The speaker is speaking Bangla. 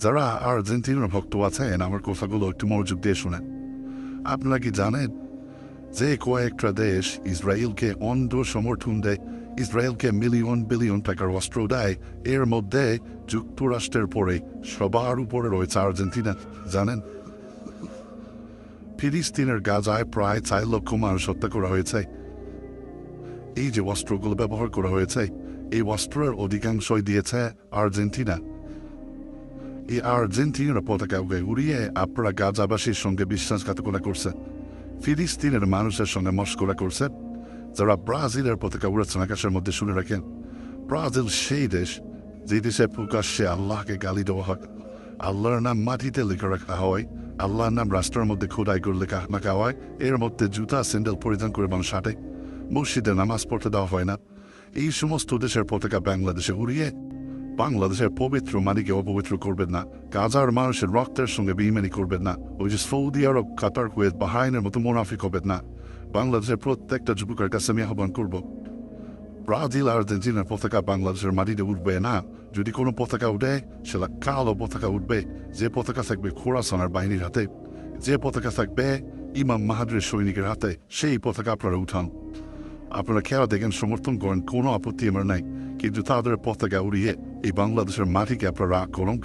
যারা আর্জেন্টিনার ভক্ত আছেন আমার কথাগুলো একটু মনোযোগ দিয়ে শুনেন। আপনারা কি জানেন যে কয়েকটা দেশ ইসরায়েলকে অন্ধ সমর্থন দেয়, ইসরায়েলকে মিলিয়ন বিলিয়ন টাকার অস্ত্র দেয়, এর মধ্যে যুক্তরাষ্ট্রের পরে সবার উপরে রয়েছে আর্জেন্টিনা। জানেন ফিলিস্তিনের গাজায় প্রায় 4 লক্ষ মানুষ হত্যা করা হয়েছে। এই যে অস্ত্রগুলো ব্যবহার করা হয়েছে, এই অস্ত্রের অধিকাংশই দিয়েছে আর্জেন্টিনা। এই আর্জেন্টিনার পতাকা উড়িয়ে আপনারা গাজাবাসীর সঙ্গে বিশ্বাসঘাতকতা করছে, ফিলিস্তিনের মানুষের সঙ্গে মস্করা করছে। যারা ব্রাজিলের পতাকা উড়াচ্ছেন আকাশের মধ্যে শুনে রাখেন, ব্রাজিল সেই দেশ যে দেশে প্রকাশ্যে আল্লাহকে গালি দেওয়া হয়, আল্লাহর নাম মাটিতে লিখে রাখা হয়, আল্লাহর নাম রাষ্ট্রের মধ্যে খোদাই করে লেখা রাখা হয়, এর মধ্যে জুতা স্যান্ডেল পরিধান করে মানুষ হাঁটে, মসজিদে নামাজ পড়তে দেওয়া হয় না। এই সমস্ত দেশের পতাকা বাংলাদেশে উড়িয়ে বাংলাদেশের পবিত্র মাটিকে অপবিত্র করবেন না, গাজার মানুষের রক্তের সঙ্গে বেইমানি করবেন না, ওই যে সৌদি আরব, কাতার, কুয়েত, বাহরাইনের মতো মুনাফিক হবেন না। বাংলাদেশের প্রত্যেকটা যুবকের কাছে আমি আহ্বান করব, ব্রাজিল আর আর্জেন্টিনার পতাকা বাংলাদেশের মাটিতে উঠবে না। যদি কোনো পতাকা উঠে সেটা কালো পতাকা উঠবে, যে পতাকা থাকবে খোরাসানের বাহিনীর হাতে, যে পতাকা থাকবে ইমাম মাহাদির সৈনিকের হাতে, সেই পতাকা আপনারা উঠান। আপনারা খেলা দেখেন, সমর্থন করেন, কোনো আপত্তি আমার নাই, কিন্তু তাদের পতাকা উড়িয়ে এই বাংলাদেশের মাটিকে আপনারা আক্রমণ